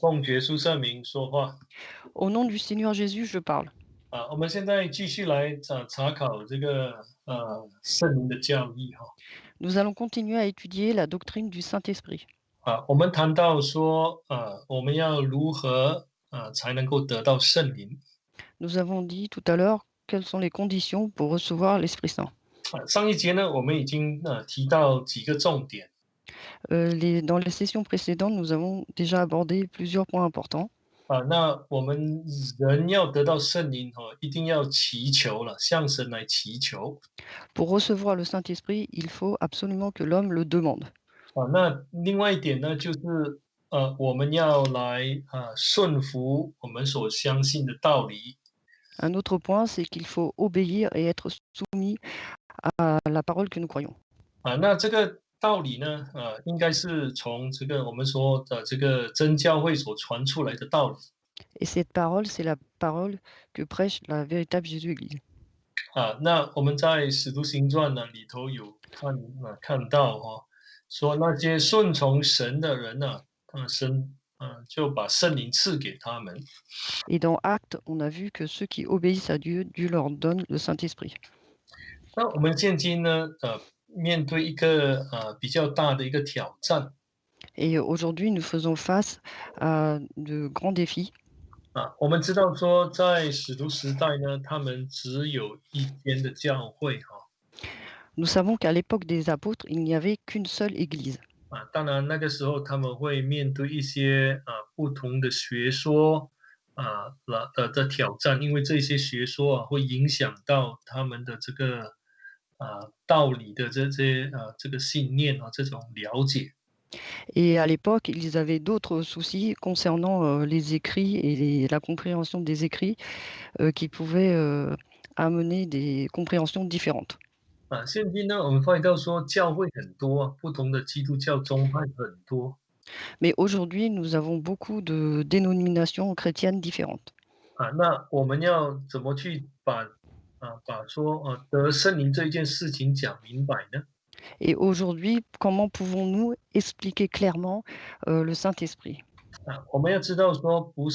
奉耶稣圣名说话。Au nom du Seigneur Jésus, je parle. 我们现在继续来查考这个圣灵的教义哈。Nous allons continuer à étudier la doctrine du Saint-Esprit. 我们谈到说我们要如何才能够得到圣灵。Nous avons dit tout à l'heure quelles sont les conditions pour recevoir l'Esprit Saint. 上一节呢，我们已经提到几个重点。Dans les sessions précédentes, nous avons déjà abordé plusieurs points importants. 那我们人要得到圣灵一定要祈求了，向神来祈求。Pour recevoir le Saint-Esprit, il faut absolument que l'homme le demande. 那另外一点呢，就是我们要来顺服我们所相信的道理。Un autre point, c'est qu'il faut obéir et être soumis à la parole que nous croyons. 那这个道理呢，应该是从这个我们说的这个真教会所传出来的道理。Et cette parole, c'est la parole que prêche la véritable Jésus-Église. 那我们在《使徒行传》呢里头有看到说那些顺从神的人呢，神就把圣灵赐给他们。Et dans Actes, on a vu que ceux qui obéissent à Dieu, Dieu leur donne le Saint-Esprit. 那我们现今呢，面对一个比较大的一个挑战。Et aujourd'hui, nous faisons face à de grands défis. 我们知道说在使徒时代呢，他们只有一间的教会Nous savons qu'à l'époque des apôtres, il n'y avait qu'une seule Église. 当然那个时候他们会面对一些不同的学说的挑战，因为这些学说会影响到他们的这个道理的这个信念这种了解。Et à l'époque, ils avaient d'autres soucis concernant les écrits et la compréhension des écrits qui pouvaient amener des compréhensions différentes. 现今呢，我们发现到说教会很多不同的基督教宗派很多。Mais aujourd'hui, nous avons beaucoup de dénominations chrétiennes différentes. 那我们要怎么去把说得圣灵这一件事情讲明白呢？Et aujourd'hui, comment pouvons-nous expliquer clairement le Saint-Esprit? 我们要知道说不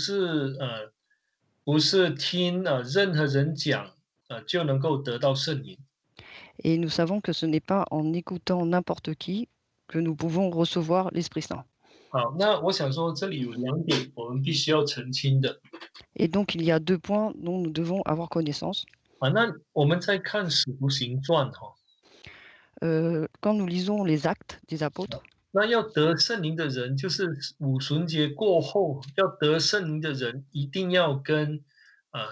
是听任何人讲就能够得到圣灵。Et nous savons que ce n'est pas en écoutant n'importe qui que nous pouvons recevoir l'Esprit Saint. 好，那我想说这里有两点我们必须要澄清的。Et donc, il y a deux points dont nous devons avoir connaissance. 那我们在看《使徒行传》Quand nous lisons les actes des apôtres, 那要得圣灵的人，就是五旬节过后要得圣灵的人，一定要跟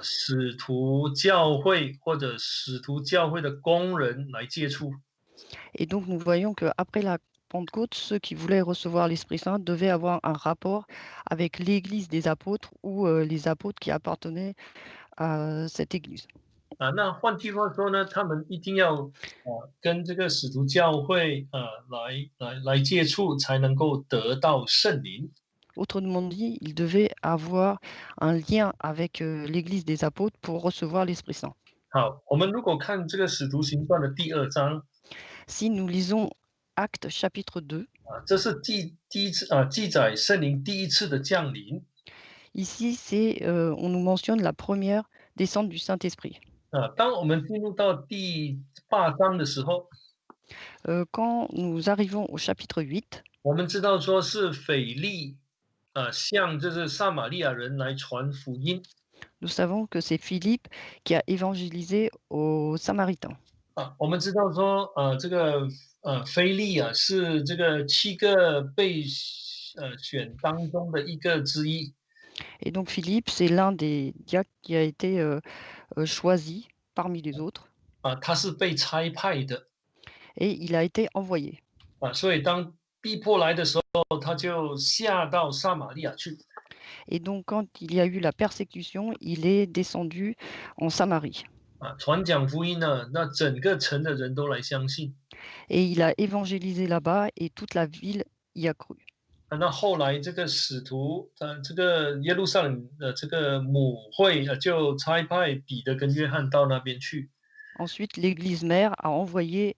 使徒教会或者使徒教会的工人来接触。et donc nous voyons qu'après la Pentecôte, ceux qui voulaient recevoir l'Esprit Saint devaient avoir un rapport avec l'Église des apôtres ou les apôtres qui appartenaient à cette Église. 那换句话说呢，他们一定要跟这个使徒教会来接触，才能够得到圣灵。Autrement dit, ils devaient avoir un lien avec l'Église des apôtres pour recevoir l'Esprit Saint. 好，我们如果看这个使徒行传的第2章 Si nous lisons Actes chapitre 2, 这是第一次记载圣灵第一次的降临。ici on nous mentionne la première descente du Saint-Esprit. 当我们进入到第8章的时候，Quand nous arrivons au chapitre 8, 我们知道说是腓力向就是撒玛利亚人来传福音。nous savons que c'est Philippe qui a évangélisé aux Samaritains. 我们知道说这个腓力是这个7个被选当中的一个之一。Et donc Philippe, c'est l'un des diacres qui a été choisi parmi les autres 他是被差派的et il a été envoyé. 所以当逼迫来的时候，他就下到撒玛利亚去。Et donc quand il y a eu la persécution, il est descendu en Samarie. 传讲福音呢，那整个城的人都来相信。Et il a évangélisé là-bas et toute la ville y a cru. 那后来这个使徒，这个耶路撒冷的这个母会就差派彼得跟约翰到那边去。Ensuite, l'église mère a envoyé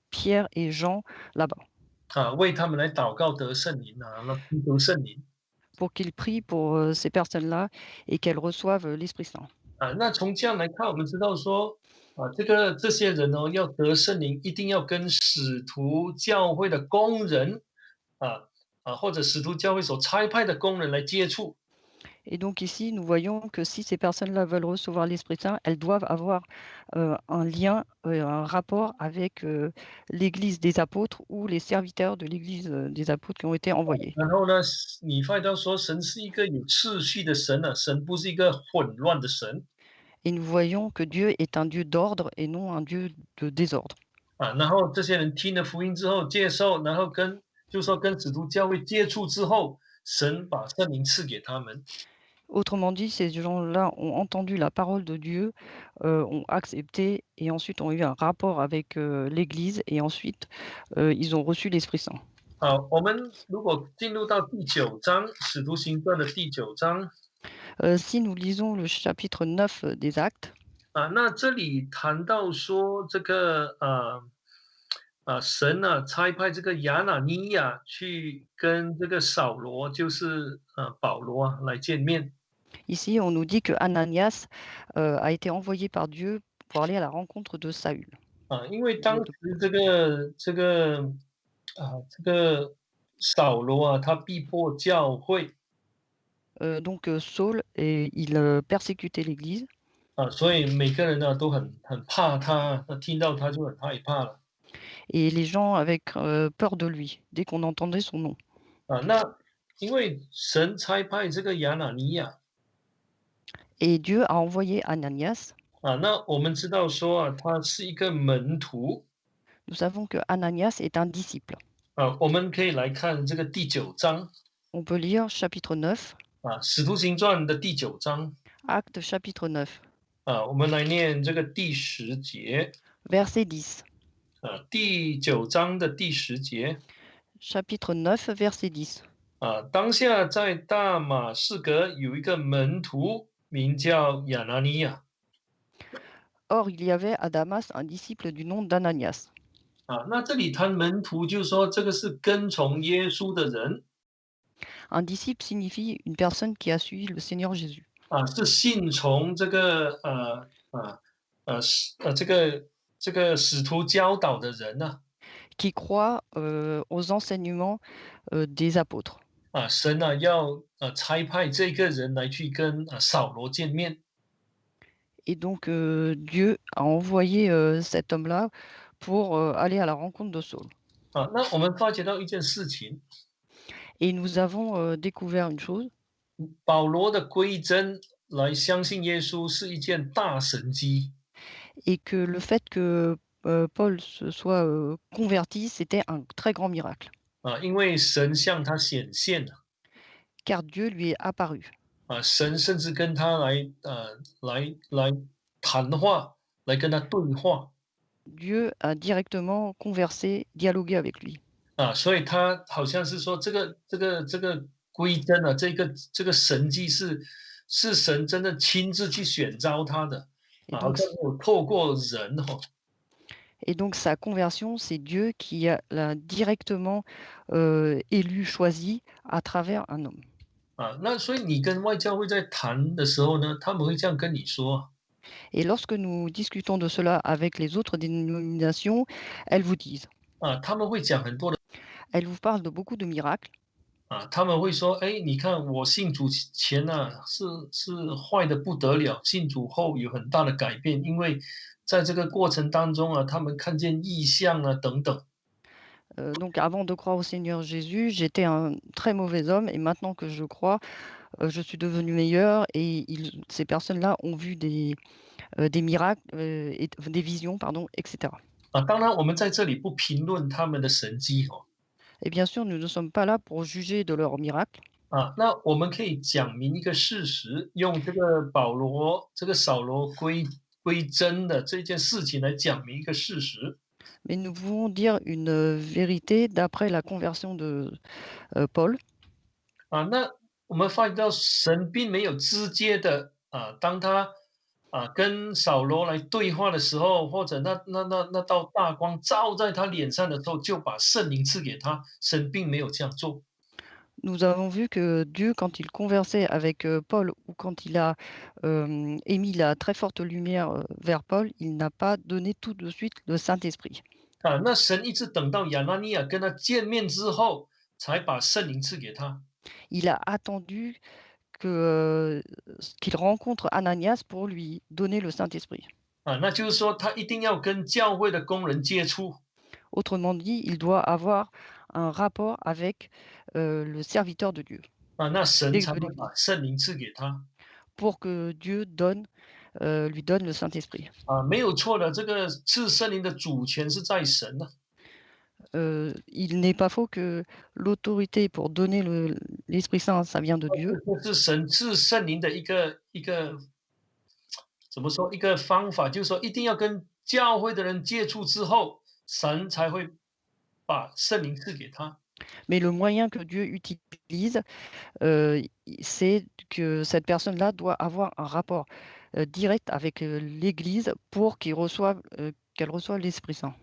Pierre et Jean là-bas 为他们来祷告得圣灵那祈求圣灵。pour qu'ils prient pour ces personnes-là et qu'elles reçoivent l'Esprit Saint. 那从这样来看，我们知道说，这些人哦，要得圣灵，一定要跟使徒教会的工人，啊或者使徒教会所差派的工人来接触。Et donc ici, nous voyons que si ces personnes-là veulent recevoir l'Esprit Saint, elles doivent avoir un lien, un rapport avec l'Église des apôtres ou les serviteurs de l'Église des apôtres qui ont été envoyés. 然后呢，你发现到说，神是一个有秩序的神啊，神不是一个混乱的神。Et nous voyons que Dieu est un Dieu d'ordre et non un Dieu de désordre. 然后这些人听了福音之后接受，然后就说跟使徒教会接触之后，神把圣灵赐给他们。Autrement dit, ces gens-là ont entendu la parole de Dieu, ont accepté et ensuite ont eu un rapport avec l'Église et ensuite ils ont reçu l'Esprit Saint. 好，我们如果进入到第九章《使徒行传》的第九章，Si nous lisons le chapitre 9 des Actes, 那这里谈到说这个神啊差派这个亚拿尼亚去跟这个扫罗，就是保罗来见面。ici on nous dit que Ananias a été envoyé par Dieu pour aller à la rencontre de Saül. 因为当De- de- 时这个扫罗啊，他逼迫教会donc Saul, et il persécutait l'Église 所以每个人呢都很怕他，那听到他就很害怕了。et les gens avaient peur de lui dès qu'on entendait son nom. 那因为神差派这个亚拿尼亚 Et Dieu a envoyé Ananias. 那我们知道说他是一个门徒 Nous savons que Ananias est un disciple. 我们可以来看这个第九章 On peut lire chapitre 9, 使徒行传》的第九章 Acte chapitre 9, 我们来念这个第十节verset 10. 第九章的第十节 Chapitre 9, verset 10. 当下在大马士革有一个门徒，名叫亚拿尼亚 Or, il y avait à Damas un disciple du nom d'Ananias. 那这里谈门徒，就是说这个是跟从耶稣的人 Un disciple signifie une personne qui a suivi le Seigneur Jésus, 是信从这个这个使徒教导的人呢、qui croit aux enseignements des apôtres. 神要差派这个人来去跟扫罗见面 Et donc, Dieu a envoyé cet homme-là pour aller à la rencontre de Saul. 那我们发觉到一件事情， Et nous avons découvert une chose, 保罗的归真来相信耶稣是一件大神迹 et que le fait que Paul se soit converti, c'était un très grand miracle, 因为神向他显现了 car Dieu lui est apparu. 神甚至跟他来谈话，来跟他对话 Dieu a directement conversé, dialogué avec lui. 所以他好像是说这个归真这个神迹是神真的亲自去选召他的 Et 好 donc, 像没有透过人et donc sa conversion, c'est Dieu qui l'a directement élu, choisi à travers un homme. 那所以你跟外教会在谈的时候呢，他们会这样跟你说 Et lorsque nous discutons de cela avec les autres dénominations, elles vous disent, 他们会讲很多的 elles vous parlent de beaucoup de miracles. 他们会说，哎，你看我信主前是坏的不得了，信主后有很大的改变，因为在这个过程当中他们看见异象等等。Donc avant de croire au Seigneur Jésus, j'étais un très mauvais homme et maintenant que je crois, je suis devenu meilleur et ces personnes-là ont vu des miracles, et des visions, pardon, etc. 当然我们在这里不评论他们的神迹 Et bien sûr, nous ne sommes pas là pour juger de leurs miracles, 那我们可以讲明一个事实，用这个保罗这个扫罗归真的这件事情来讲明一个事实。mais nous pouvons dire une vérité d'après la conversion de Paul. 那我们发觉到神并没有直接的当他跟扫罗来对话的时候，或者那道大光照在他脸上的时候，就把圣灵赐给他。神并没有这样做 Nous avons vu que Dieu, quand il conversait avec, Paul ou quand il a, émis la très forte lumière, vers Paul, il n'a pas donné tout de suite le Saint-Esprit. 那神一直等到亚拿尼亚跟他见面之后，才把圣灵赐给他。Il a attendu que, qu'il rencontre Ananias pour lui donner le Saint-Esprit. 那就是说他一定要跟教会的工人接触。Autrement dit, il doit avoir un rapport avec, le serviteur de Dieu, 那神才de会把l'Église, 圣灵赐给他。pour que Dieu donne, lui donne le Saint-Esprit. 没有错的，这个赐圣灵的主权是在神的。Il n'est pas faux que l'autorité pour donner l'Esprit Saint, ça vient de Dieu. 这是神赐圣灵的一个怎么说一个方法，就是说一定要跟教会的人接触之后，神才会把圣灵赐给他。Mais le moyen que Dieu utilise, c'est que cette personne-là doit avoir un rapport, direct avec, l'Église pour qu'elle reçoive l'Esprit Saint.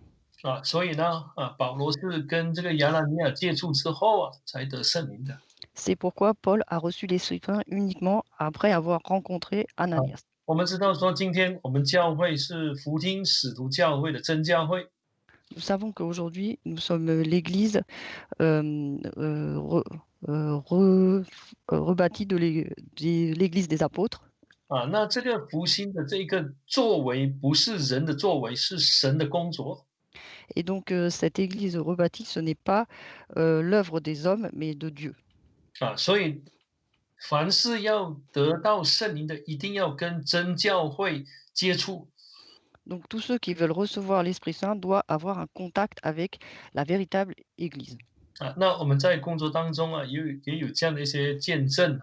所以呢，保罗是跟这个亚拿尼亚接触之后才得圣灵的。C'est pourquoi Paul a reçu l'Esprit Saint uniquement après avoir rencontré 啊，Ananias. 我们知道说，今天我们教会是福音使徒教会的真教会。Nous savons qu'aujourd'hui, nous sommes, l'Église, re re rebâtie de l'Église des apôtres. 那这个福音的这一个作为，不是人的作为，是神的工作。Et donc, cette Église rebâtie, ce n'est pas, l'œuvre des hommes, mais de Dieu. 所以凡是要得到圣灵的，一定要跟真教会接触。Donc tous ceux qui veulent recevoir l'Esprit Saint doivent avoir un contact avec la véritable Église. 那我们在工作当中也有这样的一些见证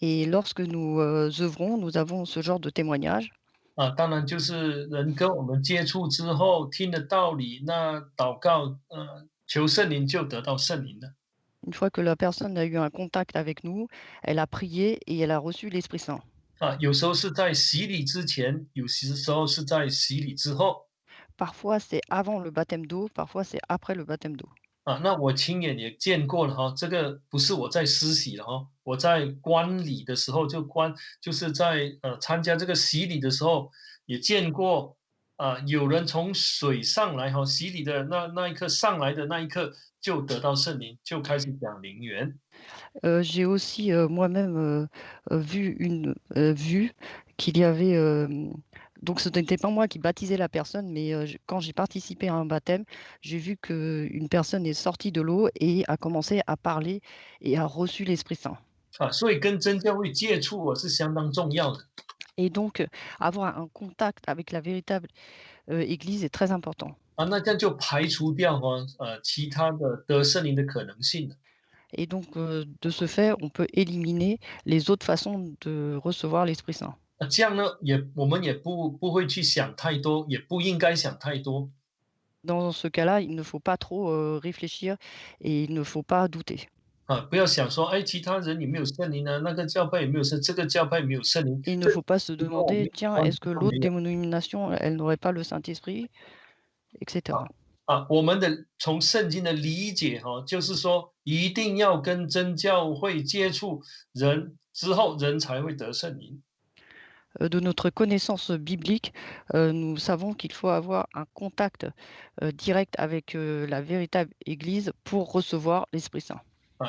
Et lorsque nous, œuvrons, nous avons ce genre de témoignage. 当然就是人跟我们接触之后，听了道理，那祷告，求圣灵就得到圣灵了。Une fois que la personne a eu un contact avec nous, elle a prié et elle a reçu l'Esprit Saint. 有时候是在洗礼之前，有些时候是在洗礼之后。Parfois c'est avant le baptême d'eau, parfois c'est après le baptême d'eau. 那我亲眼也见过了这个不是我在施洗了我在观礼的时候就是在参加这个洗礼的时候也见过有人从水上来洗礼的那一刻上来的那一刻就得到圣灵，就开始讲灵言。J'ai aussi, moi-même, vu qu'il y avait, donc ce n'était pas moi qui baptisais la personne, mais, quand j'ai participé à un baptême, j'ai vu qu'une personne est sortie de l'eau et a commencé à parler et a reçu l'Esprit Saint. 所以跟真教会接触是相当重要的。Et donc, avoir un contact avec la véritable, Église est très important. 那这样就排除掉其他的得圣灵的可能性了。Et donc, de ce fait, on peut éliminer les autres façons de recevoir l'Esprit Saint. 这样呢，我们也不会去想太多，也不应该想太多。Dans ce cas-là, il ne faut pas trop, réfléchir et il ne faut pas douter. 不要想说，哎，其他人有没有圣灵呢？那个教派有没有圣？这个教派没有圣灵，Il ne这faut pas se 跟我没 demander: 有 «Tiens, 关系 est-ce que 都没 l'autre 有。dénomination, elle n'aurait pas le Saint-Esprit?» et cetera. 我们从圣经的理解就是说，一定要跟真教会接触人之后，人才会得圣灵。De notre connaissance biblique, nous savons qu'il faut avoir un contact, direct avec, la véritable Église pour recevoir l'Esprit Saint.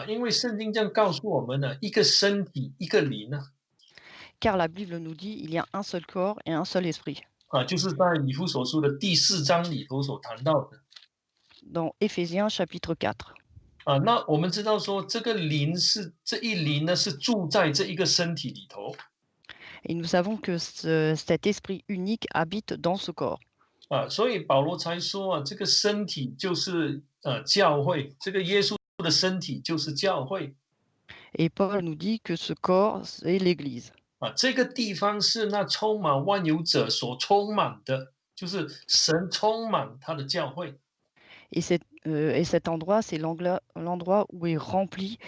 因为圣经这样告诉我们呢，一个身体，一个灵Car la Bible nous dit: «Il y a un seul corps et un seul esprit». 就是在以弗所书的第4章里头所谈到的。Dans Éphésiens chapitre 4. 那我们知道说，这个灵这一灵呢，是住在这一个身体里头。Et nous savons que cet esprit unique habite dans ce corps. 所以保罗才说这个身体就是教会，这个耶稣的身体就是教会。Et Paul nous dit que ce corps, c'est l'Église. 这个地方是那充满万有者所充满的，就是神充满他的教会。Et cet endroit, c'est l'endroit où est rempli,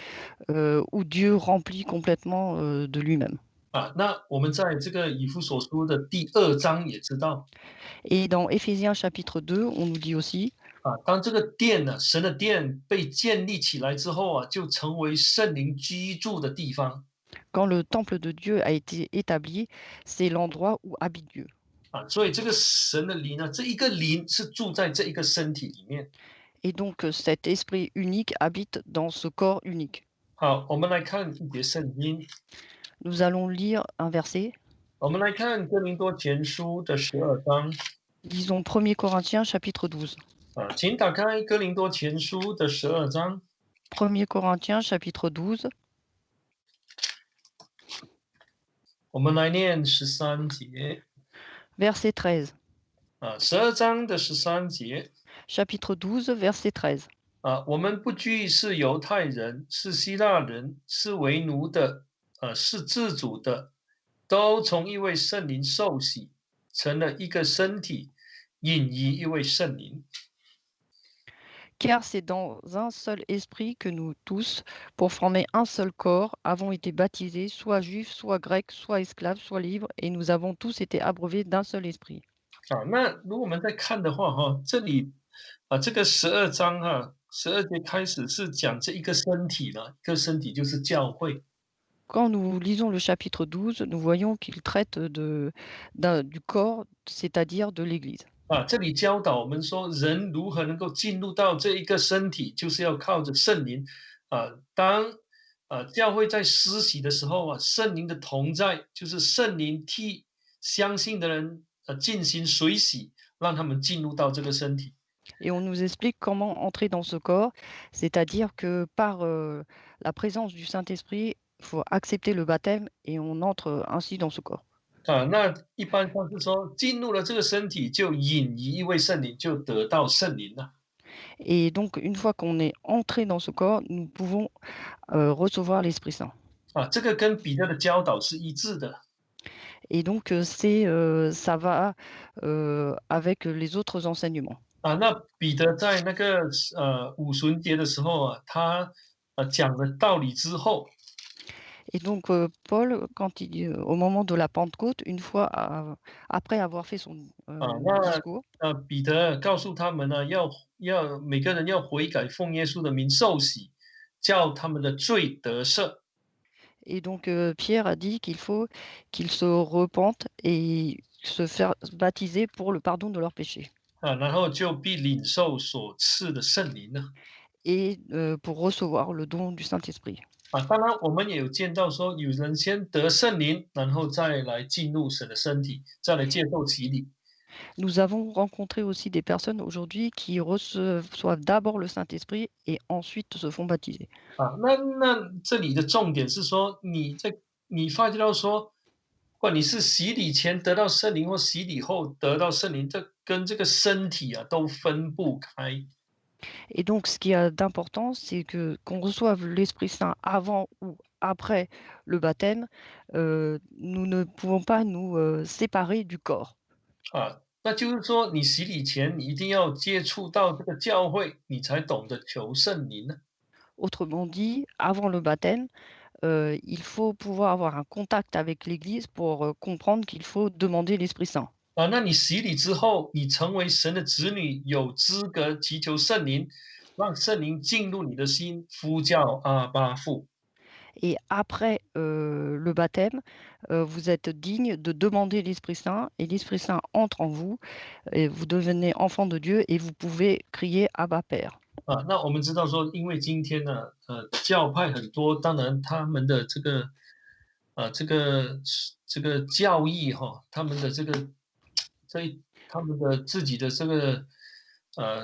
où Dieu remplit complètement, de lui-même. 那我们在这个以弗所书的第2章也知道， Et dans Éphésiens chapitre 2, on nous dit aussi 当这个殿呢，神的殿被建立起来之后啊，就成为圣灵居住的地方 Quand le temple de Dieu a été établi, c'est l'endroit où habite Dieu. 所以这个神的灵呢，这一个灵是住在这一个身体里面。Et donc cet esprit unique habite dans ce corps unique. 好，我们来看一节圣经，Nous allons lire un verset. 我们来看哥林多前书的12章 Lisons 1er Corinthiens chapitre 12. 请打开哥林多前书的12章，1er Corinthiens chapitre 12, 我们来念13节verset 13. 12章的13节 Chapitre 12, verset 13. 我们不拘是犹太人，是希腊人，是为奴的，是自主的，都从一位圣灵受洗，成了一个身体，引于一位圣灵。Car c'est dans un seul esprit que nous tous, pour former un seul corps, avons été baptisés, soit juifs, soit grecs, soit esclaves, soit libres, et nous avons tous été abreuvés d'un seul esprit. 那如果我们再看的话，这里这个12章12节开始是讲这一个身体呢，一个身体就是教会。Quand nous lisons le chapitre 12, nous voyons qu'il traite du corps, c'est-à-dire de l'Église. 这里教导我们说，人如何能够进入到这一个身体，就是要靠着圣灵。当教会在施洗的时候圣灵的同在，就是圣灵替相信的人进行水洗，让他们进入到这个身体。Et on nous explique comment entrer dans ce corps, c'est-à-dire que par la présence du Saint-Esprit, il faut accepter le baptême et on entre ainsi dans ce corps. 那一般上是说，进入了这个身体，就引于一位圣灵，就得到圣灵了。Et donc, une fois qu'on est entré dans ce corps, nous pouvons recevoir l'Esprit Saint. 这个跟彼得的教导是一致的。Et donc, ça va avec les autres enseignements. 那彼得在那个五旬节的时候他讲了道理之后， Et donc, Paul, au moment de la Pentecôte, une fois après avoir fait son 那 discours, 彼得告诉他们呢，要每个人要悔改，奉耶稣的名受洗，叫他们的罪得赦。et donc Pierre a dit qu'il faut qu'ils se repentent et se faire baptiser pour le pardon de leurs péchés. 然后就必领受所赐的圣灵了。Et pour recevoir le don du Saint-Esprit. 当然我们也有见到说，有人先得圣灵，然后再来进入神的身体，再来接受洗礼。Nous avons rencontré aussi des personnes aujourd'hui qui reçoivent d'abord le Saint-Esprit et ensuite se font baptiser. 那这里的重点是说，你发觉到说，不管你是洗礼前得到圣灵，或洗礼后得到圣灵，这跟这个身体都分不开。Et donc, ce qu'il y a d'important, c'est que qu'on reçoive l'Esprit Saint avant ou après le baptême, nous ne pouvons pas nous séparer du corps. 那就是说，你洗礼前你一定要接触到这个教会，你才懂得求圣灵呢。Autrement dit, avant le baptême, il faut pouvoir avoir un contact avec l'Église pour comprendre qu'il faut demander l'Esprit Saint. 那你洗礼之后，你成为神的子女，有资格祈求圣灵，让圣灵进入你的心，呼叫阿爸父。Et après le baptême, vous êtes digne de demander l'Esprit Saint et l'Esprit Saint entre en vous et vous devenez enfant de Dieu et vous pouvez crier Abba Père. 那我们知道说，因为今天呢，教派很多，当然他们的这个，这个教义他们的他们的自己的这个，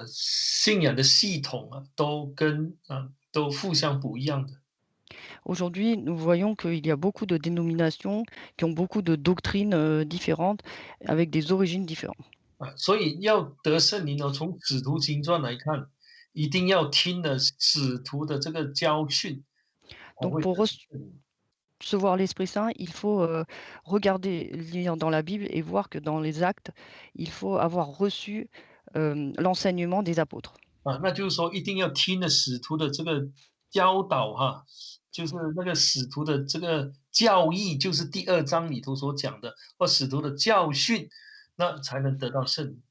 信仰的系统都互相不一样的。Aujourd'hui, nous voyons qu'il y a beaucoup de dénominations qui ont beaucoup de doctrines différentes avec des origines différentes. 所以要得圣灵呢，从使徒行传来看，一定要听了使徒的这个教训，才 Donc 会 pour 得圣灵。 recevoir l'Esprit Saint, il faut regarder, lire dans la Bible et voir que dans les actes, il faut avoir reçu l'enseignement des apôtres. 那就是说一定要听了使徒的这个教导就是那个使徒的这个教义，就是第2章里头所讲的，或使徒的教训，那才能得到圣灵。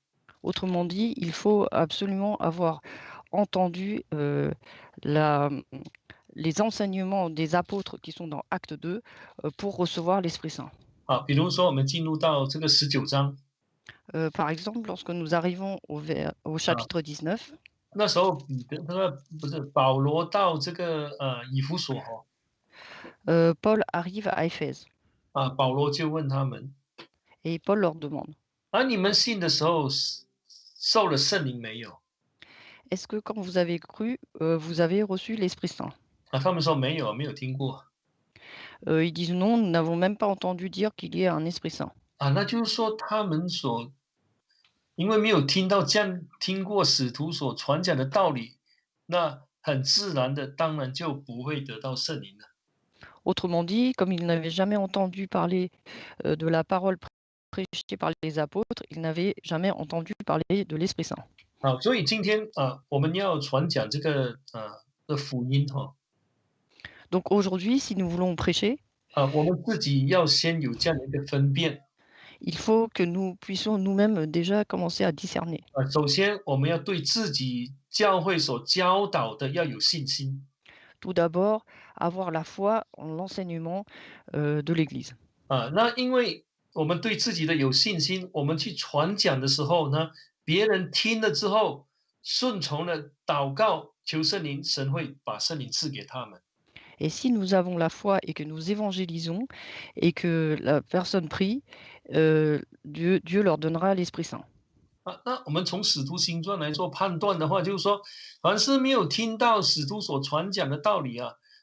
Autrement dit, il faut absolument avoir entendu, la les enseignements des apôtres qui sont dans Acte 2, pour recevoir l'Esprit Saint. 好，比如说我们进入到这个19章。Par exemple, lorsque nous arrivons au 啊，chapitre 19, 那时候彼得那个不是保罗到这个以弗所哈。Paul arrive à Éphèse 保罗就问他们，et Paul leur demande: 你们信的时候受了圣灵没有？«Est-ce que quand vous avez cru, vous avez reçu l'Esprit Saint?» 他们说没有，没有听过。Ils disent: «Non, nous n'avons même pas entendu dire qu'il y ait un Esprit Saint». 那就是说他们因为没有听过使徒所传讲的道理，那很自然的，当然就不会得到圣灵了。Autrement dit, comme ils n'avaient jamais entendu parler, de la parole prêchée par les apôtres, ils n'avaient jamais entendu parler de l'Esprit Saint. 所以今天我们要传讲这个的福音哈。Donc aujourd'hui, si nous voulons prêcher, 我们自己要先有这样的一个分辨。il faut que nous puissions nous-mêmes déjà commencer à discerner. 首先我们要对自己教会所教导的要有信心。Tout d'abord, avoir la foi en l'enseignement, de l'Église. 那因为我们对自己的有信心，我们去传讲的时候呢，别人听了之后，顺从了祷告求圣灵，神会把圣灵赐给他们。Et si nous avons la foi et que nous évangélisons et que la personne prie, Dieu leur donnera l'Esprit Saint. 那我们从使徒行传来做判断的话，就是说，凡是没有听到使徒所传讲的道理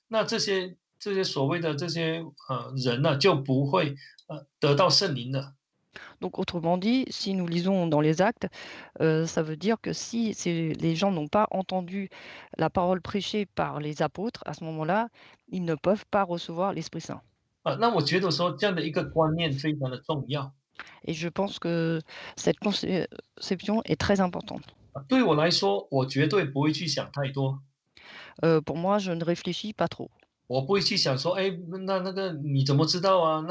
那这些所谓的这些人呢，就不会得到圣灵的。Donc autrement dit, si nous lisons dans les Actes, ça veut dire que si les gens n'ont pas entendu la parole prêchée par les apôtres, à ce moment-là, ils ne peuvent pas recevoir l'Esprit Saint. 那我觉得说这样的一个观念非常的重要。Et je pense que cette conception est très importante. 对我来说，我绝对不会去想太多。Pour moi, je ne réfléchis pas trop. 我不会去想说，哎，那个你怎么知道啊？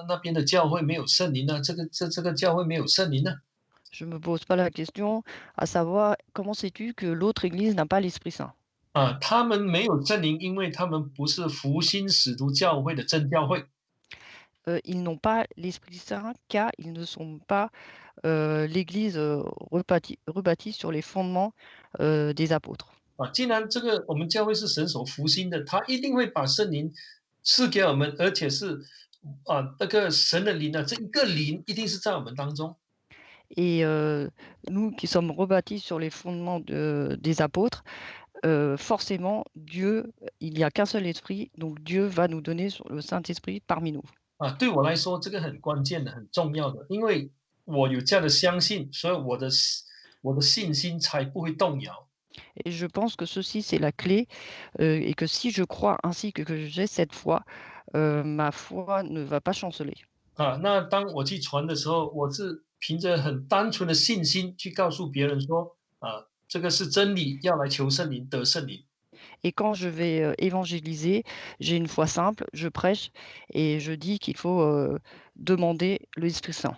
那边的教会没有圣灵啊，这个教会没有圣灵呢？Je ne me pose pas la question à savoir comment sais-tu que l'autre Église n'a pas l'Esprit Saint. 他们没有圣灵，因为他们不是福音使徒教会的真教会。Ils n'ont pas l'Esprit Saint car ils ne sont pas l'Église rebâtie sur les fondements des apôtres. 既然这个我们教会是神所福音的，他一定会把圣灵赐给我们，而且是那个神的灵这一个灵一定是在我们当中。Et nous qui sommes rebâtis sur les fondements des apôtres, forcément, Dieu, il n'y a qu'un seul esprit, donc Dieu va nous donner le Saint-Esprit parmi nous. 对我来说，这个很关键的、很重要的，因为我有这样的相信，所以我的信心才不会动摇。Et je pense que ceci, c'est la clé, et que si je crois ainsi que j'ai cette foi, ma foi ne va pas chanceler. 那当我去传的时候，我是凭着很单纯的信心去告诉别人说，这个是真理，要来求圣灵，得圣灵。Et quand je vais évangéliser, j'ai une foi simple, je prêche et je dis qu'il faut demander l'Esprit Saint.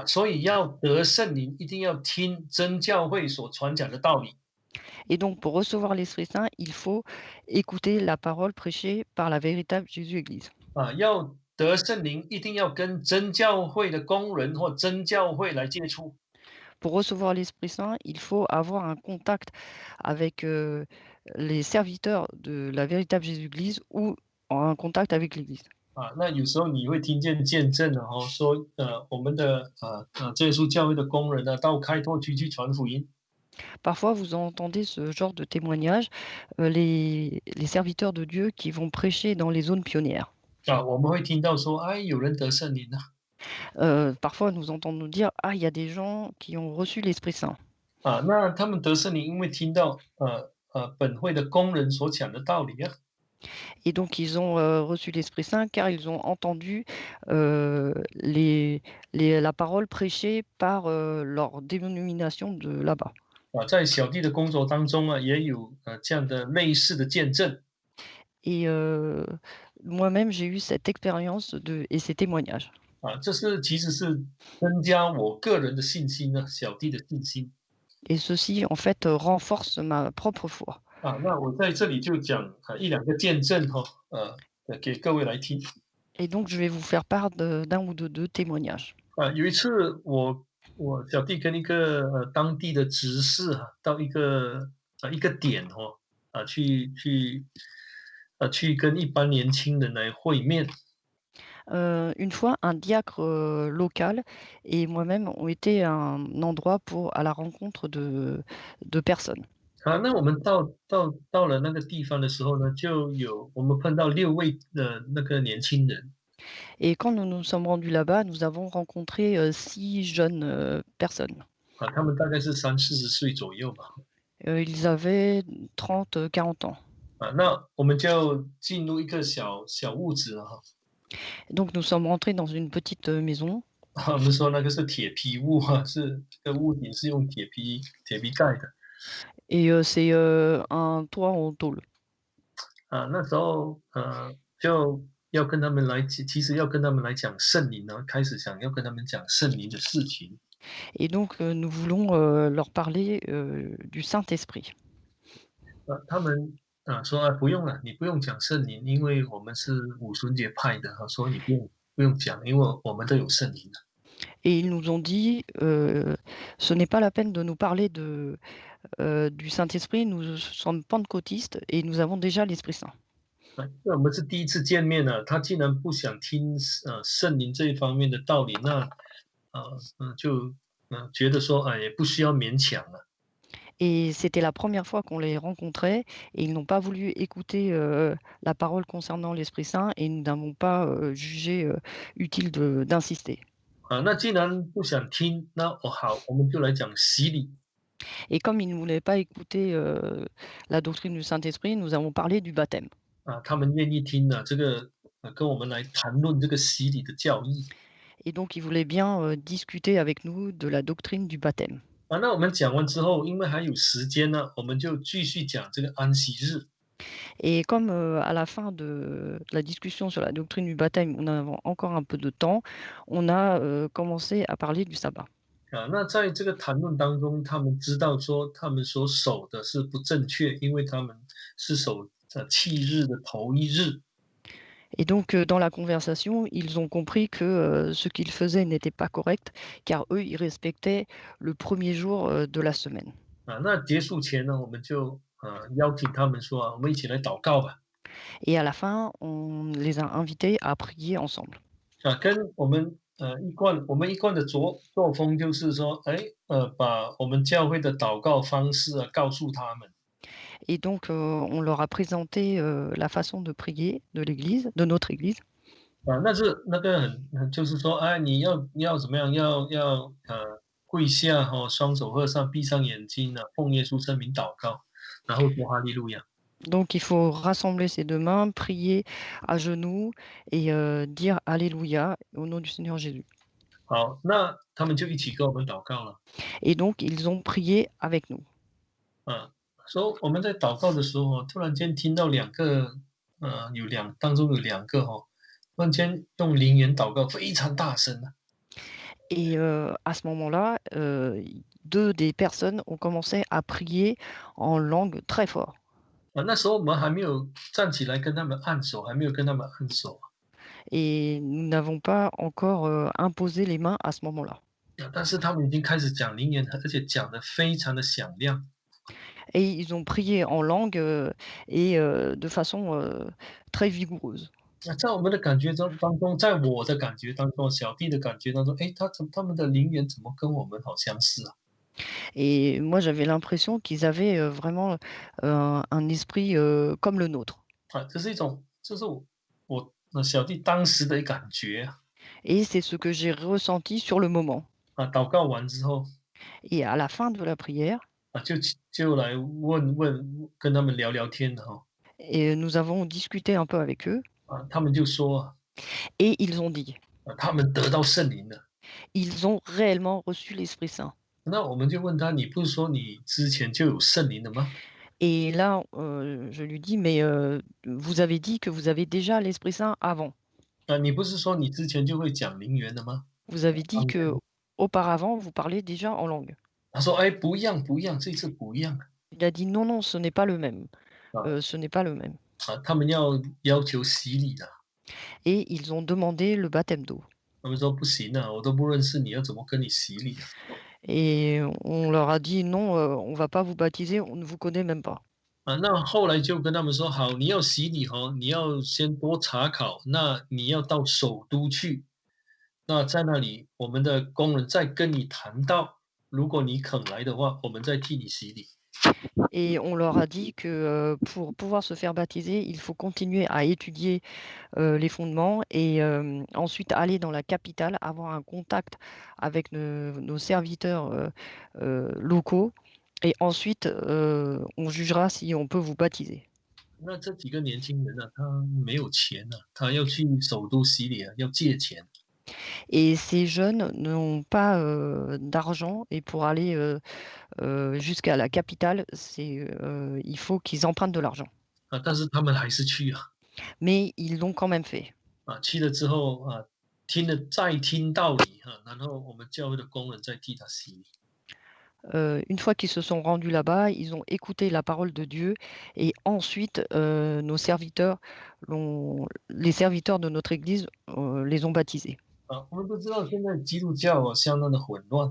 所以要得圣灵，一定要听真教会所传讲的道理。Et donc, pour recevoir l'Esprit Saint, il faut écouter la parole prêchée par la véritable Jésus-Église. 要得圣灵，一定要跟真教会的工人或真教会来接触。Pour recevoir l'Esprit Saint, il faut avoir un contact avec les serviteurs de la véritable Jésus-Église ou un contact avec l'Église. 那有时候你会听见见证说我们的这耶稣教会的工人到开拓区去传福音。Parfois, vous entendez ce genre de témoignage, les serviteurs de Dieu qui vont prêcher dans les zones pionnières. 我们会听到说，有人得圣灵了。Parfois, nous entendons nous dire: «Ah, il y a des gens qui ont reçu l'Esprit Saint». 那他们得圣灵，因为听到本会的工人所讲的道理。Et donc ils ont reçu l'Esprit Saint car ils ont entendu la parole prêchée par leur dénomination de là-bas. 在小弟的工作当中也有这样的类似的见证。Et moi-même, j'ai eu cette expérience et ces témoignages. 这是其实是增加我个人的信心呢，小弟的信心。Et ceci, en fait, renforce ma propre foi. 那我在这里就讲一两个见证哈，给各位来听。Et donc, je vais vous faire part d'un ou de deux témoignages. 有一次我小弟跟一个当地的执事到一个点去跟一般年轻人来会面。Une fois, un diacre local et moi-même ont été à un endroit à la rencontre de personnes. 那我们到了那个地方的时候呢，我们碰到6位的那个年轻人。Et quand nous nous sommes rendus là-bas, nous avons rencontré 6 jeunes personnes. 他们大概是30-40岁左右吧。Ils avaient 30, 40 ans. 那我们就进入一个小屋子了哈。Donc nous sommes rentrés dans une petite maison 我们说那个是铁皮屋是这个屋顶是用铁皮盖的。et c'est un toit en tôle. 那时候就要跟他们其实要跟他们来讲圣灵呢，开始想要跟他们讲圣灵的事情。Et donc nous voulons leur parler du Saint-Esprit. 他们说不用了，你不用讲圣灵，因为我们是五旬节派的说你不用讲，因为我们都有圣灵的。Et ils nous ont dit, ce n'est pas la peine de nous parler du Saint-Esprit, nous sommes pentecôtistes et nous avons déjà l'Esprit Saint. 因为我们是第一次见面呢，他竟然不想听圣灵这一方面的道理，那就觉得说也不需要勉强了。Et c'était la première fois qu'on les rencontrait et ils n'ont pas voulu écouter la parole concernant l'Esprit Saint et nous n'avons pas jugé utile d'insister. 那既然不想听，那好，我们就来讲洗礼。Et comme ils ne voulaient pas écouter la doctrine du Saint-Esprit, nous avons parlé du baptême. 他们愿意听这个跟我们来谈论这个洗礼的教义。Et donc ils voulaient bien discuter avec nous de la doctrine du baptême. 那我们讲完之后，因为还有时间呢，我们就继续讲这个安息日。Et comme à la fin de la discussion sur la doctrine du baptême, on avait encore un peu de temps, on a commencé à parler du sabbat. 那在这个谈论当中，他们知道说他们所守的是不正确，因为他们是守七日的头一日。Et donc dans la conversation, ils ont compris que ce qu'ils faisaient n'était pas correct, car eux, ils respectaient le premier jour de la semaine. 那结束前呢，我们就邀请他们说我们一起来祷告吧。Et à la fin, on les a invités à prier ensemble. 跟我们一贯的作风就是说，把我们教会的祷告方式告诉他们。Et donc on leur a présenté la façon de prier de l'église, de notre église. 那个就是说，你要怎么样？要跪下双手合上，闭上眼睛奉耶稣圣名祷告，然后说哈利路亚。Donc il faut rassembler ses 2 mains, prier à genoux et dire Alléluia au nom du Seigneur Jésus. 好，那他们就一起跟我们祷告了。Et donc ils ont prié avec nous. 说我们在祷告的时候突然间听到当中有两个突然间用灵言祷告，非常大声。Et à ce moment-là, 2 des personnes ont commencé à prier en langue très fort. 那时候我们还没有站起来跟他们按手，还没有跟他们按手。Et nous n'avons pas encore imposé les mains à ce moment-là. 但是他们已经开始讲灵言，而且讲得非常的响亮。Et ils ont prié en langue et de façon très vigoureuse. 在我们的感觉当中，在我的感觉当中，小弟的感觉当中，他们的灵言怎么跟我们好相似啊？ Et moi, j'avais l'impression qu'ils avaient vraiment un esprit comme le nôtre. 这是我小弟当时的感觉。Et c'est ce que j'ai ressenti sur le moment. 祷告完之后， Et à la fin de la prière, 就来跟他们聊聊天的et nous avons discuté un peu avec eux. 他们就说 Et ils ont dit, 他们得到圣灵了。 ils ont réellement reçu l'Esprit Saint. 那我们就问他，你不是说你之前就有圣灵了吗？ Et là, je lui dis, mais vous avez dit que vous avez déjà l'Esprit Saint avant. 你不是说你之前就会讲灵言的吗？Vous avez dit 方言。que auparavant vous parlez déjà en langue. 他说：“哎，不一样，不一样，这次不一样。”Il a dit: «Non, non, ce n'est pas le même, 啊，ce n'est pas le même» 他们要求洗礼的。et ils ont demandé le baptême d'eau 他们说：“不行啊，我都不认识你，要怎么跟你洗礼啊？”et on leur a dit: «Non, on va pas vous baptiser, on ne vous connaît même pas». 那后来就跟他们说：“好，你要洗礼哦，你要先多查考，那你要到首都去，那在那里我们的工人再跟你谈到，如果你肯来的话，我们再替你洗礼。”Et on leur a dit que, pour pouvoir se faire baptiser, il faut continuer à étudier, les fondements et ensuite aller dans la capitale, avoir un contact avec nos serviteurs, locaux et ensuite, on jugera si on peut vous baptiser. 那这几个年轻人呢，他没有钱啊，他要去首都洗礼啊，要借钱。Et ces jeunes n'ont pas, d'argent et pour aller, jusqu'à la capitale, il faut qu'ils empruntent de l'argent. 但是他们还是去啊。Mais ils l'ont quand même fait. 去了之后再听道理然后我们教会的工人再替他洗礼。Une fois qu'ils se sont rendus là-bas, ils ont écouté la parole de Dieu et ensuite, nos serviteurs les serviteurs de notre église, les ont baptisés. 我们都知道现在基督教相当的混乱。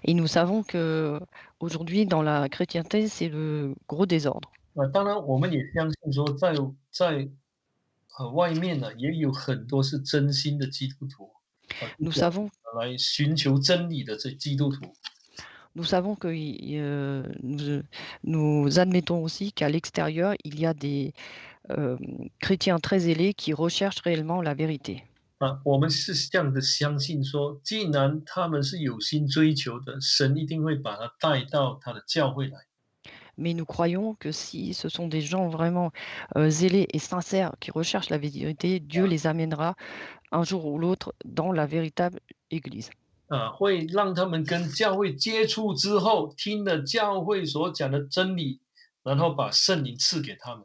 Et nous savons qu'aujourd'hui, dans la chrétienté, c'est le gros désordre. 当然我们也相信说在外面呢，也有很多是真心的基督徒，Nous 就是savons 来寻求真理的这基督徒。nous savons que, nous admettons aussi qu'à l'extérieur, il y a des, chrétiens très zélés qui recherchent réellement la vérité. 我们是这样的相信说，既然他们是有心追求的，神一定会把他带到他的教会来。Mais nous croyons que si ce sont des gens vraiment, zélés et sincères qui recherchent la vérité, Dieu les amènera un jour ou l'autre dans la véritable église. 会让他们跟教会接触之后，听了教会所讲的真理，然后把圣灵赐给他们。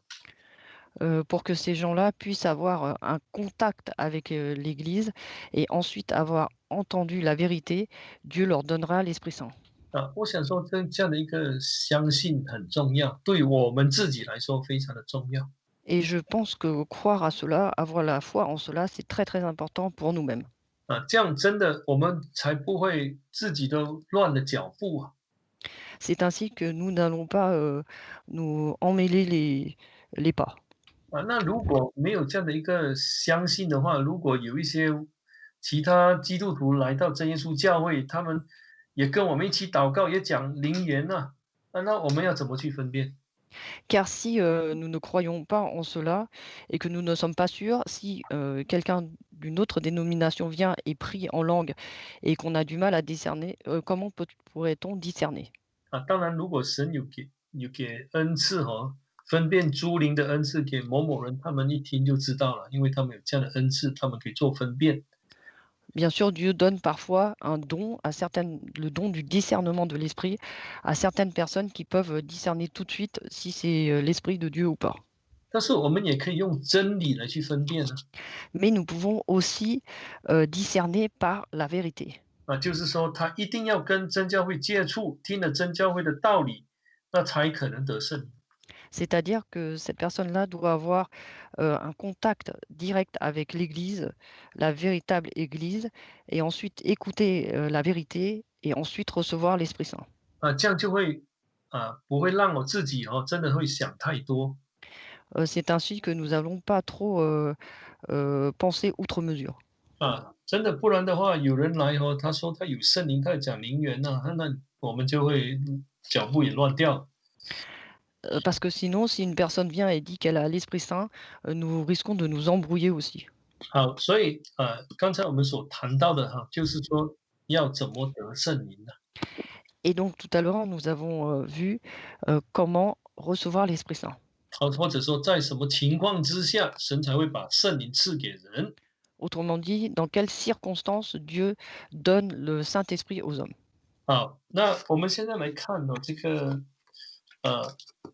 Pour que ces gens-là puissent avoir, un contact avec, l'église et ensuite avoir entendu la vérité, Dieu leur donnera l'Esprit Saint. 我想说这样的一个相信很重要，对我们自己来说非常的重要。Et je pense que croire à cela, avoir la foi en cela, c'est très, très important pour nous-mêmes. 这样真的我们才不会自己都乱了脚步啊。C'est ainsi que nous n'allons pas, nous emmêler les pas. 那如果没有这样的一个相信的话，如果有一些其他基督徒来到真耶稣教会，他们也跟我们一起祷告，也讲灵言呐，那我们要怎么去分辨？Car si, nous ne croyons pas en cela et que nous ne sommes pas sûrs, si, quelqu'un d'une autre dénomination vient et prie en langue et qu'on a du mal à discerner, comment pourrait-on discerner? 当然，如果神有给恩赐分辨诸灵的恩赐给某某人，他们一听就知道了，因为他们有这样的恩赐，他们可以做分辨。Bien sûr, Dieu donne parfois un don à certaines le don du discernement de l'esprit à certaines personnes qui peuvent discerner tout de suite si c'est, l'esprit de Dieu ou pas. 但是我们也可以用真理来去分辨呢。Mais nous pouvons aussi, discerner par la vérité. 就是说他一定要跟真教会接触，听了真教会的道理，那才可能得胜。C'est-à-dire que cette personne-là doit avoir, un contact direct avec l'Église, la véritable Église et ensuite écouter, la vérité et ensuite recevoir l'Esprit Saint. 这样就会不会让我自己真的会想太多。C'est ainsi que nous n'allons pas trop, penser outre mesure. 真的，不然的话，有人来他说他有圣灵，他讲灵言那我们就会脚步也乱掉。Parce que sinon, si une personne vient et dit qu'elle a l'Esprit Saint, nous risquons de nous embrouiller aussi. 好，所以刚才我们所谈到的就是说要怎么得圣灵呢？Et donc tout à l'heure, nous avons, vu, comment recevoir l'Esprit Saint. 或者说在什么情况之下，神才会把圣灵赐给人？ Autrement dit, dans quelles circonstances Dieu donne le Saint-Esprit aux hommes. 好，那我们现在来看这个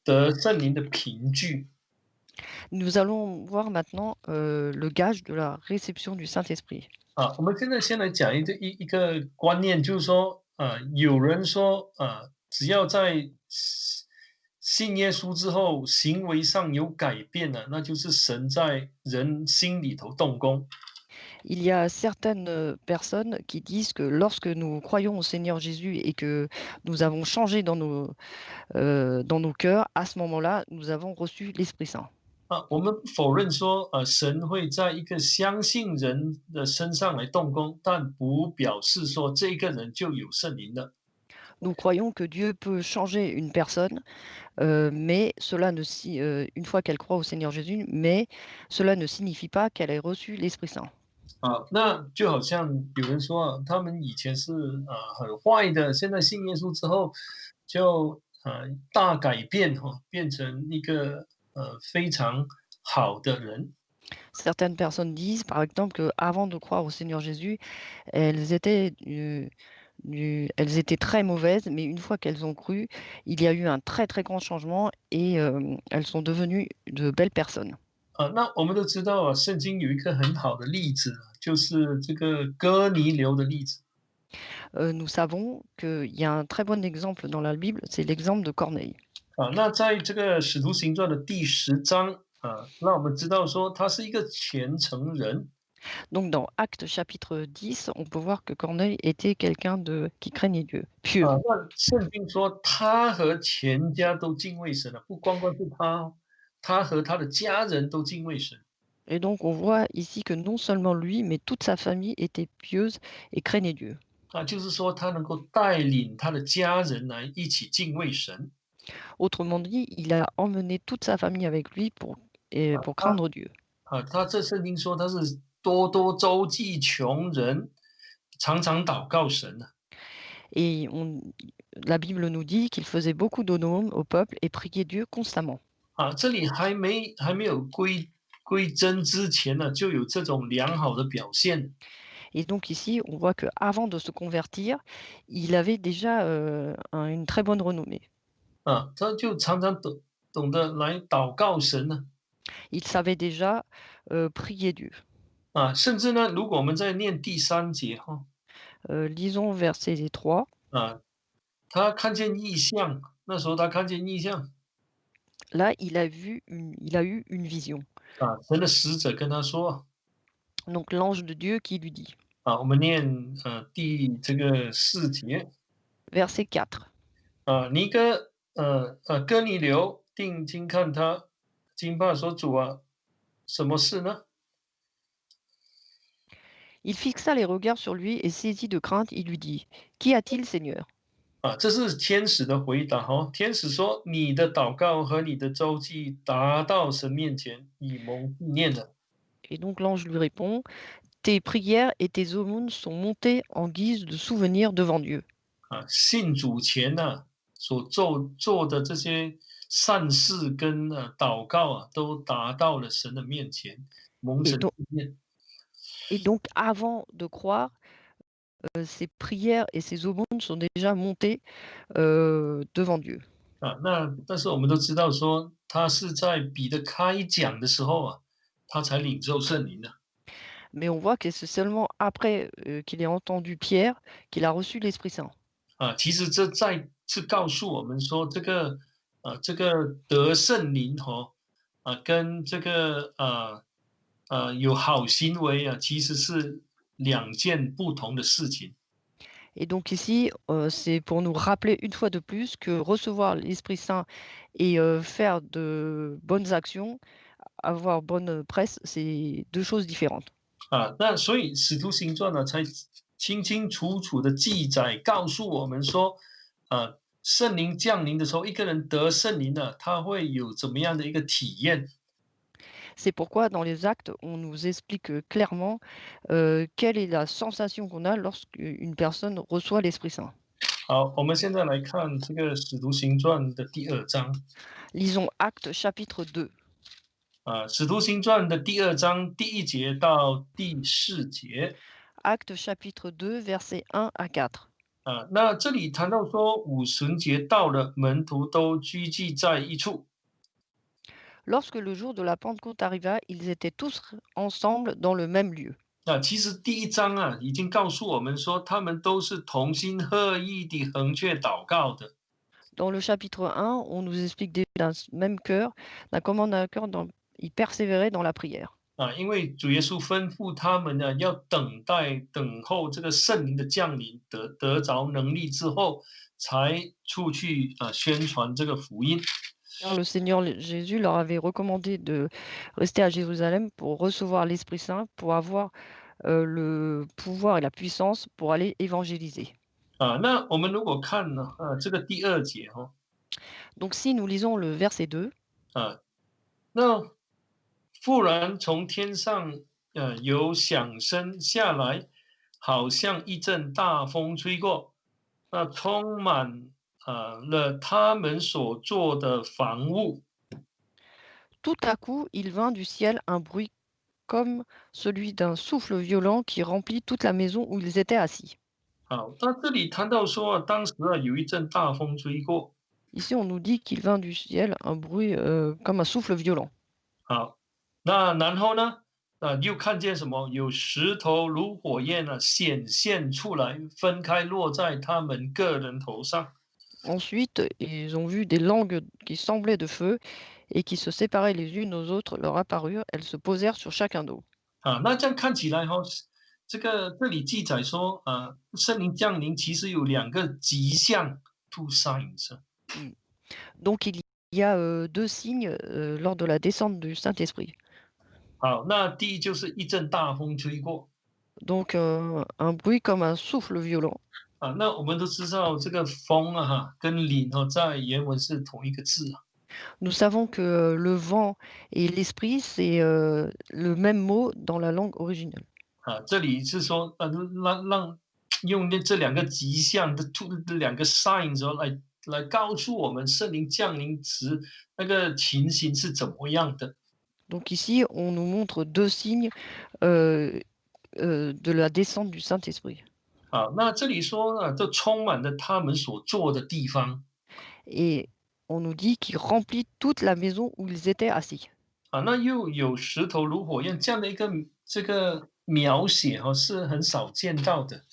得圣灵的凭据。Nous allons voir maintenant le gage de la réception du Saint-Esprit. 我们现在先来讲一个观念，就是说，有人说，只要在信耶稣之后，行为上有改变了，那就是神在人心里头动工。Il y a certaines personnes qui disent que lorsque nous croyons au Seigneur Jésus et que nous avons changé dans nos cœurs, à ce moment-là, nous avons reçu l'Esprit Saint. 我们不否认说，神会在一个相信人的身上来动工，但不表示说这个人就有圣灵了。Nous croyons que Dieu peut changer une personne, mais une fois qu'elle croit au Seigneur Jésus, mais cela ne signifie pas qu'elle ait reçu l'Esprit Saint. 那就好像有人说他们以前是很坏的，现在信耶稣之后就大改变变成一个非常好的人。Certaines personnes disent, par exemple, qu'avant de croire au Seigneur Jésus, elles étaient, elles étaient très mauvaises, mais une fois qu'elles ont cru, il y a eu un très très grand changement et elles sont devenues de belles personnes. 那我们都知道圣经有一个很好的例子，就是这个哥尼流的例子。Nous savons qu'il y a un très bon exemple dans la Bible, c'est l'exemple de Corneille. 那在这个使徒行传的第10章那我们知道说他是一个虔诚人。Donc dans Actes chapitre 10, on peut voir que Corneille était quelqu'un qui craignait Dieu, pieux. 那圣经说他和全家都敬畏神了，不光光是他，他和他的家人都敬畏神。Et donc on voit ici que non seulement lui, mais toute sa famille était pieuse et craignait Dieu. 就是说他能够带领他的家人来一起敬畏神。Autrement dit, il a emmené toute sa famille avec lui pour 他 craindre Dieu. 他这圣经说他是多多周济穷人，常常祷告神的。Et la Bible nous dit qu'il faisait beaucoup d'aumônes au peuple et priait Dieu constamment. 这里还没有归真之前呢，就有这种良好的表现。Et donc ici, on voit qu'avant de se convertir, il avait déjà une très bonne renommée. 他就常常懂得来祷告神呢。Il savait déjà prier Dieu. 甚至呢，如果我们在念第3节Lisons verset 3. 他看见异象，那时候他看见异象。Là, il a eu une vision. 神的使者跟他说。 Donc l'ange de Dieu qui lui dit, 我们念第4节。 verset 4. 尼哥尼流定睛看他，惊怕说：“主啊，什么事呢？” Il fixa les regards sur lui et saisi de crainte, il lui dit, Qu'y a-t-il, Seigneur? 这是天使的回答天使说：“你的祷告和你的周记达到神面前，以蒙纪念的。” Et donc l'ange lui répond, Tes prières et tes aumônes sont montées en guise de souvenir devant Dieu. 信主前所做的这些善事跟祷告都达到了神的面前，蒙 Et 神 donc, 纪念。et donc avant de croire, ses prières et ses aumônes sont déjà montées devant Dieu. 但是我们都知道说，他是在彼得开讲的时候他才领受圣灵的。Mais on voit que c'est seulement après qu'il ait entendu Pierre qu'il a reçu l'Esprit Saint. 其实这再次告诉我们说，这个得圣灵跟这个有好行为其实是2件不同的事情。Et donc ici, c'est pour nous rappeler une fois de plus que recevoir l'Esprit Saint et faire de bonnes actions, avoir bonne presse, c'est deux choses différentes. 那所以使徒行传才清清楚楚的记载，告诉我们说，圣灵降临的时候，一个人得圣灵他会有怎么样的一个体验。C'est pourquoi dans les actes, on nous explique clairement quelle est la sensation qu'on a lorsqu'une personne reçoit l'Esprit Saint. 好，我们现在来看这个使徒行传的第2章。Lisons Actes chapitre 2. 使徒行传的第2章第1节到第4节。Actes chapitre 2, versets 1 à 4. 那这里谈到说，五旬节到了，门徒都聚集在一处。Lorsque le jour de la Pentecôte arriva, ils étaient tous ensemble dans le même lieu. 其实第一章啊，已经告诉我们说，他们都是同心合意地横切祷告的。Dans le chapitre 1, on nous explique d'un même cœur, d'un commun accord, ils persévéraient dans la prière. 因为主耶稣吩咐他们呢，要等候这个圣灵的降临，得着能力之后，才出去宣传这个福音。Car le Seigneur Jésus leur avait recommandé de rester à Jérusalem pour recevoir l'Esprit Saint, pour avoir le pouvoir et la puissance pour aller évangéliser. 那我们如果看呢，这个第二节哈，Donc si nous lisons le verset 2, 那忽然从天上有响声下来，好像一阵大风吹过，充满了他们所做的房屋。tout à coup, il vint du ciel un bruit comme celui d'un souffle violent qui remplit toute la maison où ils étaient assis. 好，那这里谈到说当时有一阵大风吹过。Ici, on nous dit qu'il vint du ciel un bruit comme un souffle violent. 好，那然后呢，又看见什么？有石头如火焰显现出来，分开落在他们个人头上。Ensuite, ils ont vu des langues qui semblaient de feu et qui se séparaient les unes aux autres, leur apparurent, elles se posèrent sur chacun d'eux. 那这样看起来这里记载说，圣灵降临其实有两个迹象 ，two signs。Donc il y a deux signes lors de la descente du Saint-Esprit. 好，那第一就是一阵大风吹过。Donc un bruit comme un souffle violent. 那我们都知道这个风跟灵在原文是同一个字。Nous savons que le vent et l'esprit, c'est le même mot dans la langue originale. 这里是说，用这两个迹象的两个 signs 来告诉我们圣灵降临时那个情形是怎么样的。Donc ici, on nous montre deux signes de la descente du Saint-Esprit. 那这里说这充满了他们所做的地方。Et on nous dit qu'il remplit toute la maison où ils étaient assis. 那又有石头如火焰这样的一个这个描写是很少见到的。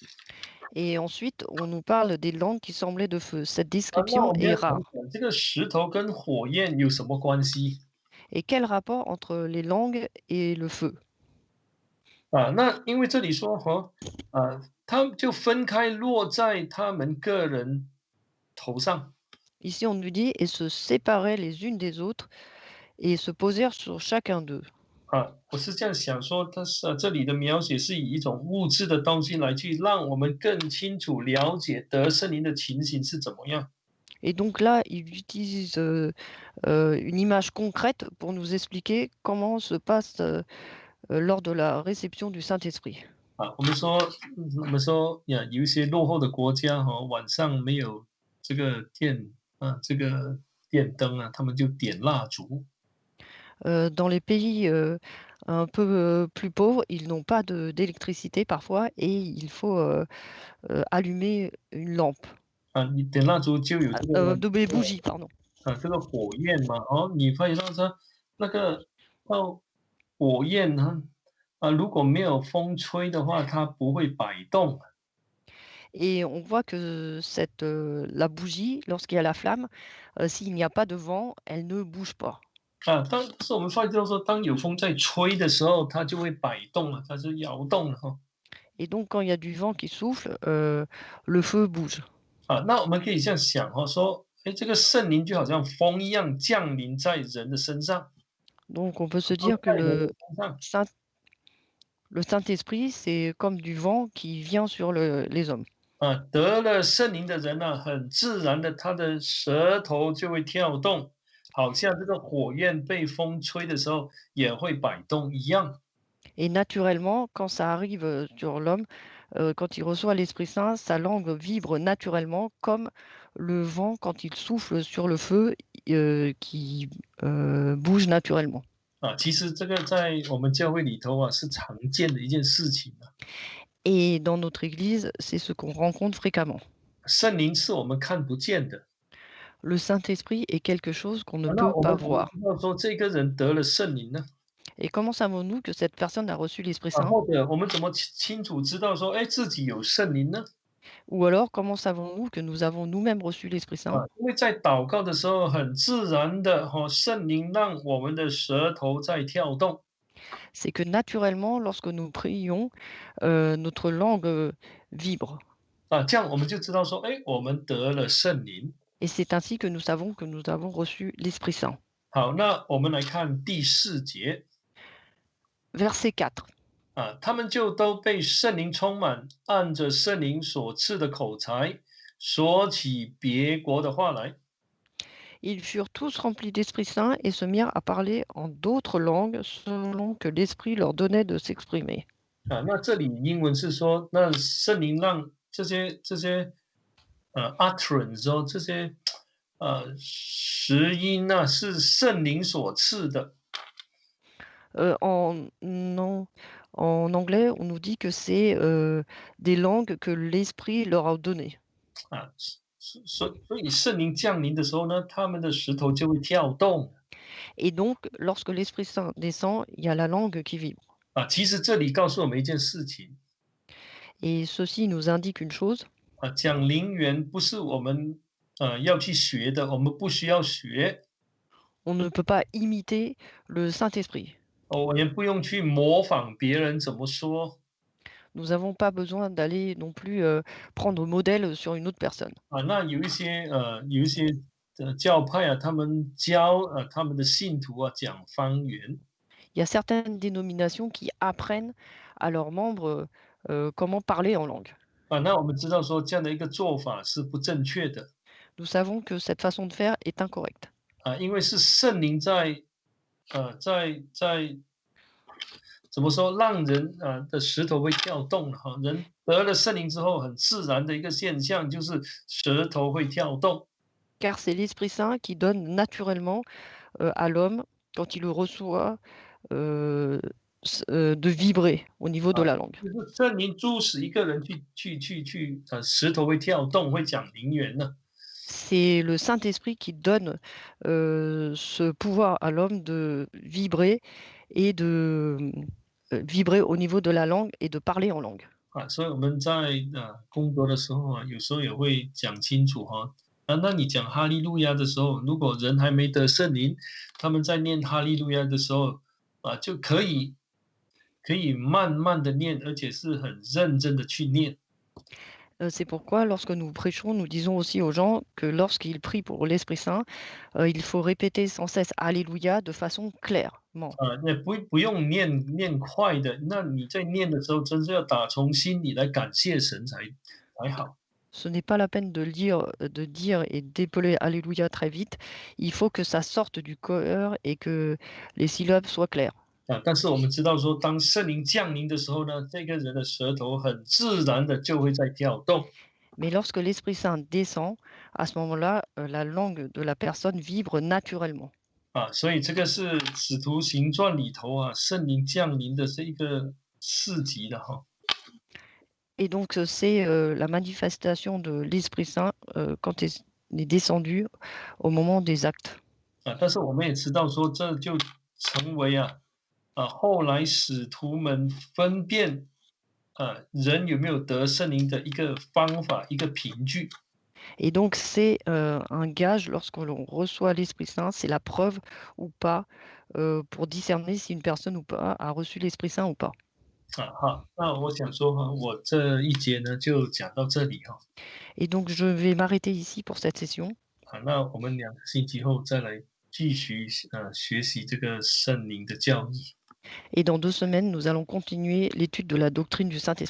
Et ensuite, on nous parle des langues qui semblaient de feu. Cette 那 description 我们要 est 想 rare. 想这个石头跟火焰有什么关系？ Et quel rapport entre les langues et le feu? 那因为这里说他们就分开落在他们个人头上。Ici, on nous dit et se séparaient les unes des autres et se posèrent sur chacun d'eux. 我是这样想说，它是这里的描写是以一种物质的东西来去让我们更清楚了解得圣灵的情形是怎么样。 Et donc là, il utilise une image concrète pour nous expliquer comment se passe lors de la réception du Saint-Esprit. 我们说有一些落后的国家晚上没有这个这个电灯他们就点蜡烛。Dans les pays un peu plus pauvres, ils n'ont pas d'électricité parfois et il faut allumer une lampe, 你点蜡烛就有这个des bougies, pardon. 这个火焰嘛，你会让它那个火焰如果没有风吹的话，它不会摆动。Et on voit que la bougie, lorsqu'il y a la flamme, s'il n'y a pas de vent, elle ne bouge pas. 但是我们发现到说，当有风在吹的时候，它就会摆动了，它就摇动了。 Et donc, quand il y a du vent qui souffle, le feu bouge. 那我们可以这样想说，这个圣灵就好像风一样降临在人的身上。 Donc, on peut se dire que 在人的身上 le Saint-Esprit, c'est comme du vent qui vient sur les hommes. 得了圣灵的人很自然的，他的舌头就会跳动，好像这个火焰被风吹的时候也会摆动一样。 Et naturellement, quand ça arrive sur l'homme, quand il reçoit l'Esprit Saint, sa langue vibre naturellement comme le vent quand il souffle sur le feu qui bouge naturellement. 其实这个在我们教会里头是常见的一件事情。 Et dans notre Église, c'est ce qu'on rencontre fréquemment. 圣灵是我们看不见的， Le Saint-Esprit est quelque chose qu'on ne 那 peut 我 pas 们怎么 voir. 知道说这个人得了圣灵呢？Et comment savons-nous que cette personne a reçu l'Esprit Saint? 或者我们怎么清楚知道说，哎，自己有圣灵呢？Ou alors, comment savons-nous que nous avons nous-mêmes reçu l'Esprit Saint? 因为在祷告的时候，很自然的圣灵让我们的舌头在跳动。C'est que naturellement, lorsque nous prions, notre langue vibre. 这样我们就知道说，哎，我们得了圣灵。Et c'est ainsi que nous savons que nous avons reçu l'Esprit Saint. 好，那我们来看第4节。Verset 4. 他们就都被圣灵充满，按着圣灵所赐的口才，说起别国的话来。Ils furent tous remplis d'Esprit Saint et se mirent à parler en d'autres langues selon que l'Esprit leur donnait de s'exprimer. 那这里英文是说，那圣灵让这些utterance 这些实音是圣灵所赐的。En, non, en anglais, on nous dit que c'est des langues que l'Esprit leur a données. 所以圣灵降临的时候呢，他们的石头就会跳动。Et donc, lorsque l'Esprit Saint descend, il y a la langue qui vibre. 其实这里告诉我们一件事情。Et ceci nous indique une chose. 讲灵源不是我们要去学的，我们不需要学。On ne peut pas imiter le Saint-Esprit. 我也不用去模仿别人怎么说。Nous n'avons pas besoin d'aller non plus prendre modèle sur une autre personne. 那有一些教派他们教他们的信徒讲方言。Il y a certaines dénominations qui apprennent à leurs membres comment parler en langue. 那我们知道说这样的一个做法是不正确的。Nous savons que cette façon de faire est incorrecte. 因为是圣灵在怎么说，让人的石头会跳动哈。人得了圣灵之后，很自然的一个现象就是舌头会跳动。Car c'est l'Esprit Saint qui donne naturellement à l'homme, quand il le reçoit, euh, de vibrer au niveau de la langue. 就是圣灵促使一个人去石头会跳动，会讲灵言呢。C'est le Saint-Esprit qui donne ce pouvoir à l'homme de vibrer et de vibrer au niveau de la langue et de parler en langue. 所以我们在工作的时候有时候也会讲清楚哈。那你讲哈利路亚的时候，如果人还没得圣灵，他们在念哈利路亚的时候就可以慢慢的念，而且是很认真的去念。C'est pourquoi lorsque nous prêchons, nous disons aussi aux gens que lorsqu'ils prient pour l'Esprit Saint, il faut répéter sans cesse Alléluia de façon clairement. 也不用念快的，那你在念的时候，真是要打从心里来感谢神才好。Ce n'est pas la peine de dire et d'épeler Alléluia très vite. Il faut que ça sorte du cœur et que les syllabes soient claires. 但是我们知道说，当圣灵降临的时候呢，这个人的舌头很自然的就会在跳动。Mais lorsque l'Esprit Saint descend, à ce moment-là, la langue de la personne vibre naturellement. 所以这个是使徒行传里头圣灵降临的是一个事迹的哈。Et donc, c'est la manifestation de l'Esprit Saint quand il est descendu au moment des actes. 但是我们也知道说，这就成为后来使徒们分辨人有没有得圣灵的一个方法，一个凭据。Et donc, c'est un gage lorsque l'on reçoit l'Esprit Saint, c'est la preuve ou pas pour discerner si une personne ou pas a reçu l'Esprit Saint ou pas. 好，那我想说我这一节呢就讲到这里哈。Et donc, je vais m'arrêter ici pour cette session. 那我们2个星期后再来继续学习这个圣灵的教义。Et dans 2 semaines, nous allons continuer l'étude de la doctrine du Saint-Esprit.